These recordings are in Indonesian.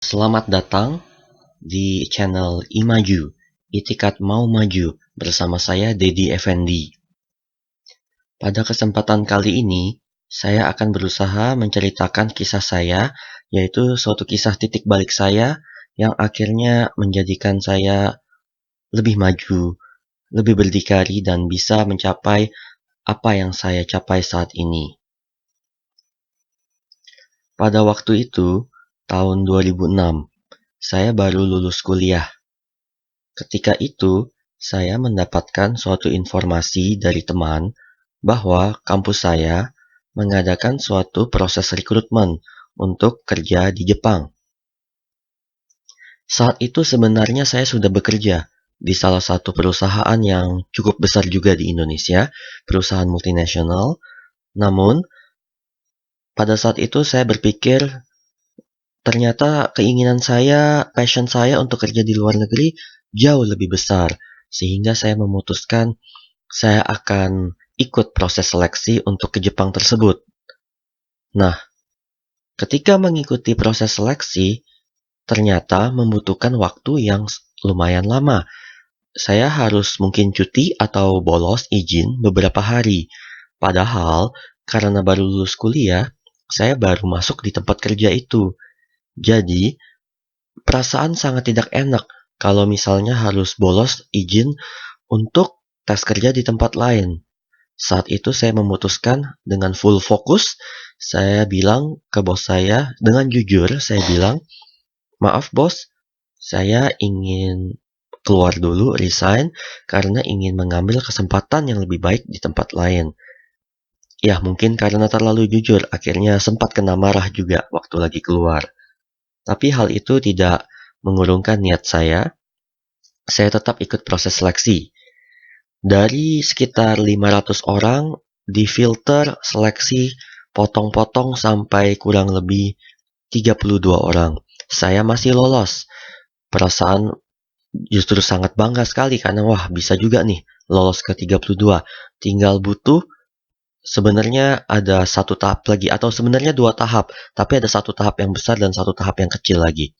Selamat datang di channel Imaju, Itikat Mau Maju, bersama saya Dedi Effendi. Pada kesempatan kali ini, saya akan berusaha menceritakan kisah saya, yaitu suatu kisah titik balik saya yang akhirnya menjadikan saya lebih maju, lebih berdikari, dan bisa mencapai apa yang saya capai saat ini. Pada waktu itu, tahun 2006, saya baru lulus kuliah. Ketika itu, saya mendapatkan suatu informasi dari teman bahwa kampus saya mengadakan suatu proses rekrutmen untuk kerja di Jepang. Saat itu sebenarnya saya sudah bekerja di salah satu perusahaan yang cukup besar juga di Indonesia, perusahaan multinasional. Namun, pada saat itu saya berpikir ternyata keinginan saya, passion saya untuk kerja di luar negeri jauh lebih besar, sehingga saya memutuskan saya akan ikut proses seleksi untuk ke Jepang tersebut. Nah, ketika mengikuti proses seleksi, ternyata membutuhkan waktu yang lumayan lama. Saya harus mungkin cuti atau bolos izin beberapa hari. Padahal, karena baru lulus kuliah, saya baru masuk di tempat kerja itu. Jadi, perasaan sangat tidak enak kalau misalnya harus bolos izin untuk tes kerja di tempat lain. Saat itu saya memutuskan dengan full fokus, saya bilang ke bos saya, dengan jujur saya bilang, maaf bos, saya ingin keluar dulu, resign, karena ingin mengambil kesempatan yang lebih baik di tempat lain. Ya, mungkin karena terlalu jujur, akhirnya sempat kena marah juga waktu lagi keluar. Tapi hal itu tidak mengurungkan niat saya tetap ikut proses seleksi. Dari sekitar 500 orang, difilter seleksi potong-potong sampai kurang lebih 32 orang. Saya masih lolos. Perasaan justru sangat bangga sekali karena wah bisa juga nih lolos ke 32. Tinggal butuh sebenarnya ada satu tahap lagi atau sebenarnya dua tahap, tapi ada satu tahap yang besar dan satu tahap yang kecil lagi.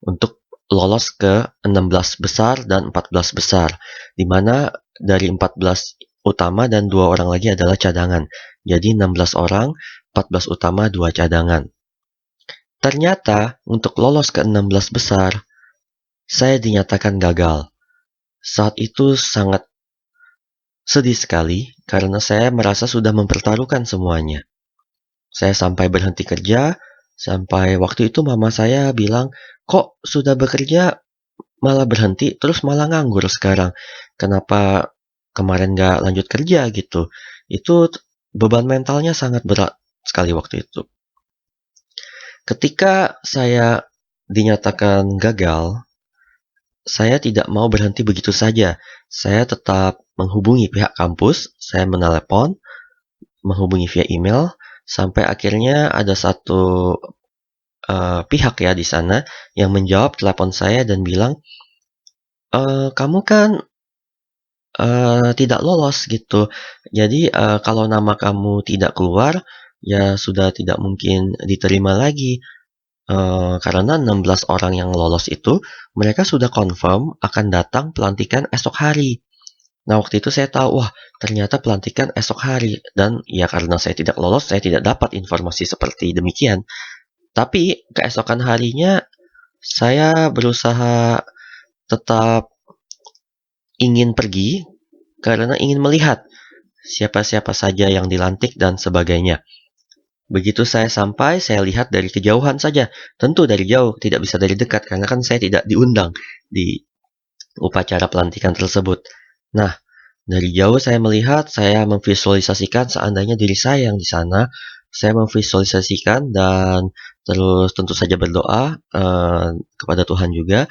Untuk lolos ke 16 besar dan 14 besar, di mana dari 14 utama dan 2 orang lagi adalah cadangan. Jadi 16 orang, 14 utama, 2 cadangan. Ternyata untuk lolos ke 16 besar, saya dinyatakan gagal. Saat itu sangat sedih sekali karena saya merasa sudah mempertaruhkan semuanya. Saya sampai berhenti kerja, sampai waktu itu mama saya bilang, kok sudah bekerja malah berhenti, terus malah nganggur sekarang. Kenapa kemarin gak lanjut kerja gitu? Itu beban mentalnya sangat berat sekali waktu itu. Ketika saya dinyatakan gagal, saya tidak mau berhenti begitu saja. Saya tetap menghubungi pihak kampus, saya menelepon, menghubungi via email, sampai akhirnya ada satu pihak ya di sana yang menjawab telepon saya dan bilang, kamu kan tidak lolos gitu. Jadi kalau nama kamu tidak keluar, ya sudah tidak mungkin diterima lagi. Karena 16 orang yang lolos itu, mereka sudah confirm akan datang pelantikan esok hari. Nah, waktu itu saya tahu, wah ternyata pelantikan esok hari. Dan ya karena saya tidak lolos, saya tidak dapat informasi seperti demikian. Tapi keesokan harinya, saya berusaha tetap ingin pergi karena ingin melihat siapa-siapa saja yang dilantik dan sebagainya. Begitu saya sampai, saya lihat dari kejauhan saja. Tentu dari jauh, tidak bisa dari dekat, karena kan saya tidak diundang di upacara pelantikan tersebut. Nah, dari jauh saya melihat, saya memvisualisasikan seandainya diri saya yang di sana, saya memvisualisasikan dan terus tentu saja berdoa kepada Tuhan juga.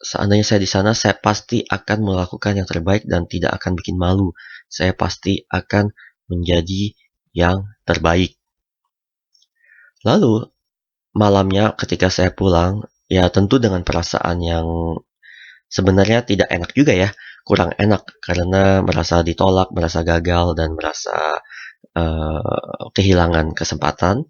Seandainya saya di sana, saya pasti akan melakukan yang terbaik dan tidak akan bikin malu. Saya pasti akan menjadi yang terbaik. Lalu, malamnya ketika saya pulang, ya tentu dengan perasaan yang sebenarnya tidak enak juga ya. Kurang enak karena merasa ditolak, merasa gagal, dan merasa kehilangan kesempatan.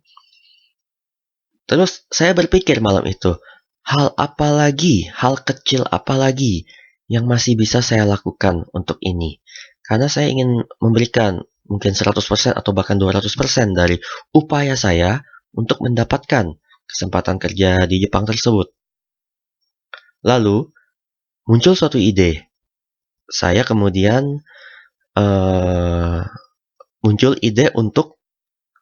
Terus saya berpikir malam itu, hal kecil apa lagi yang masih bisa saya lakukan untuk ini? Karena saya ingin memberikan mungkin 100% atau bahkan 200% dari upaya saya untuk mendapatkan kesempatan kerja di Jepang tersebut. Lalu, muncul suatu ide. Saya kemudian muncul ide untuk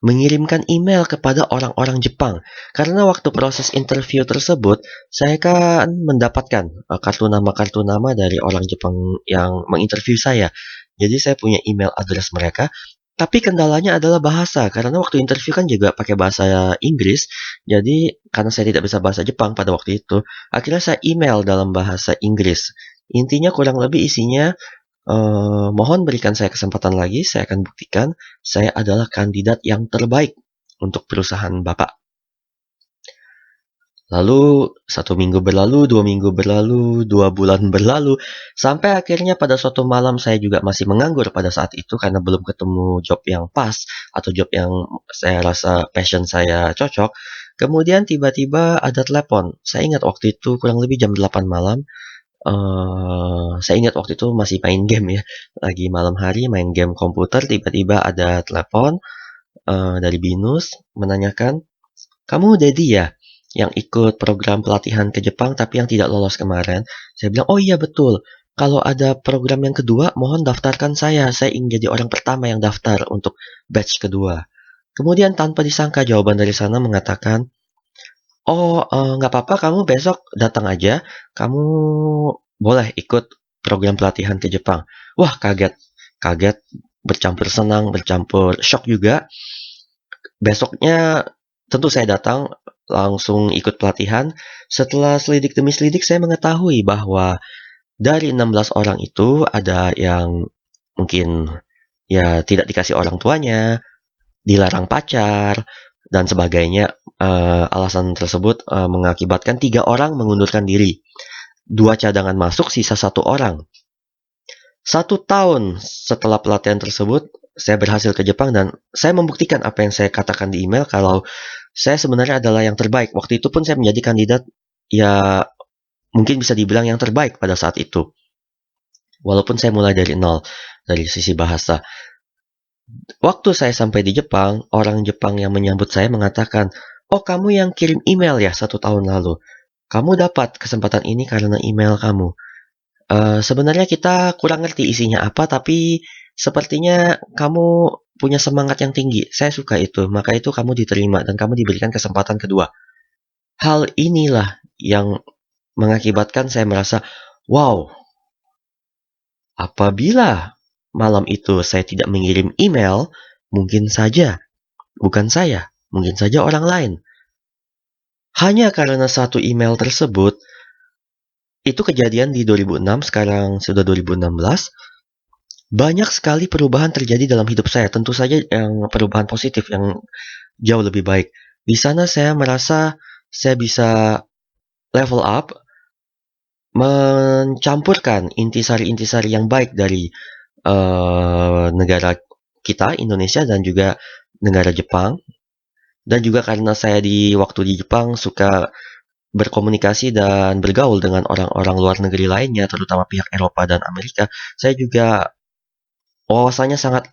mengirimkan email kepada orang-orang Jepang. Karena waktu proses interview tersebut, saya kan mendapatkan kartu nama dari orang Jepang yang menginterview saya. Jadi saya punya email address mereka. Tapi kendalanya adalah bahasa, karena waktu interview kan juga pakai bahasa Inggris. Jadi karena saya tidak bisa bahasa Jepang pada waktu itu, akhirnya saya email dalam bahasa Inggris. Intinya kurang lebih isinya, mohon berikan saya kesempatan lagi, saya akan buktikan saya adalah kandidat yang terbaik untuk perusahaan Bapak. Lalu 1 minggu berlalu, 2 minggu berlalu, 2 bulan berlalu, sampai akhirnya pada suatu malam saya juga masih menganggur pada saat itu karena belum ketemu job yang pas atau job yang saya rasa passion saya cocok. Kemudian tiba-tiba ada telepon. Saya ingat waktu itu kurang lebih jam 8 malam. Saya ingat waktu itu masih main game ya, lagi malam hari main game komputer, tiba-tiba ada telepon dari BINUS menanyakan, "Kamu Dedi ya, yang ikut program pelatihan ke Jepang tapi yang tidak lolos kemarin?" Saya bilang, "Oh iya betul. Kalau ada program yang kedua, mohon daftarkan saya. Saya ingin jadi orang pertama yang daftar untuk batch kedua." Kemudian tanpa disangka jawaban dari sana mengatakan, "Oh, nggak apa-apa, kamu besok datang aja. Kamu boleh ikut program pelatihan ke Jepang." Wah, kaget. Kaget, bercampur senang, bercampur shock juga. Besoknya tentu saya datang, langsung ikut pelatihan. Setelah selidik demi selidik, saya mengetahui bahwa dari 16 orang itu ada yang mungkin ya tidak dikasih orang tuanya, dilarang pacar, dan sebagainya. Alasan tersebut mengakibatkan 3 orang mengundurkan diri. 2 cadangan masuk, sisa 1 orang. 1 tahun setelah pelatihan tersebut, saya berhasil ke Jepang dan saya membuktikan apa yang saya katakan di email kalau saya sebenarnya adalah yang terbaik. Waktu itu pun saya menjadi kandidat ya mungkin bisa dibilang yang terbaik pada saat itu. Walaupun saya mulai dari nol dari sisi bahasa. Waktu saya sampai di Jepang, orang Jepang yang menyambut saya mengatakan, "Oh, kamu yang kirim email ya 1 tahun lalu. Kamu dapat kesempatan ini karena email kamu. Sebenarnya kita kurang ngerti isinya apa, tapi sepertinya kamu punya semangat yang tinggi. Saya suka itu, maka itu kamu diterima dan kamu diberikan kesempatan kedua." Hal inilah yang mengakibatkan saya merasa, wow, apabila malam itu saya tidak mengirim email, mungkin saja, bukan saya, mungkin saja orang lain. Hanya karena satu email tersebut, itu kejadian di 2006, sekarang sudah 2016, banyak sekali perubahan terjadi dalam hidup saya. Tentu saja yang perubahan positif yang jauh lebih baik. Di sana saya merasa saya bisa level up, mencampurkan intisari-intisari yang baik dari negara kita, Indonesia, dan juga negara Jepang. Dan juga karena saya di waktu di Jepang suka berkomunikasi dan bergaul dengan orang-orang luar negeri lainnya, terutama pihak Eropa dan Amerika, saya juga wawasannya sangat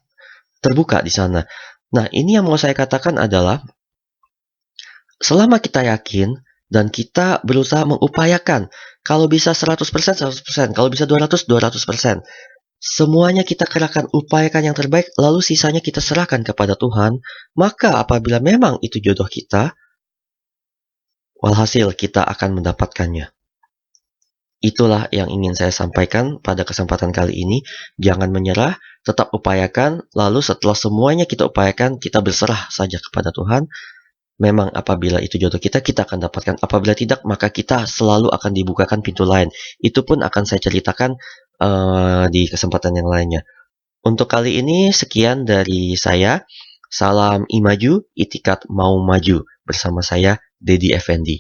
terbuka di sana. Nah, ini yang mau saya katakan adalah, selama kita yakin dan kita berusaha mengupayakan, kalau bisa 100%, 100%, kalau bisa 200, 200%. Semuanya kita kerahkan, upayakan yang terbaik, lalu sisanya kita serahkan kepada Tuhan. Maka apabila memang itu jodoh kita, walhasil kita akan mendapatkannya. Itulah yang ingin saya sampaikan pada kesempatan kali ini. Jangan menyerah, tetap upayakan, lalu setelah semuanya kita upayakan, kita berserah saja kepada Tuhan. Memang apabila itu jodoh kita, kita akan dapatkan. Apabila tidak, maka kita selalu akan dibukakan pintu lain. Itu pun akan saya ceritakan di kesempatan yang lainnya. Untuk kali ini, sekian dari saya. Salam Imaju, Itikat Mau Maju. Bersama saya, Dedi Effendi.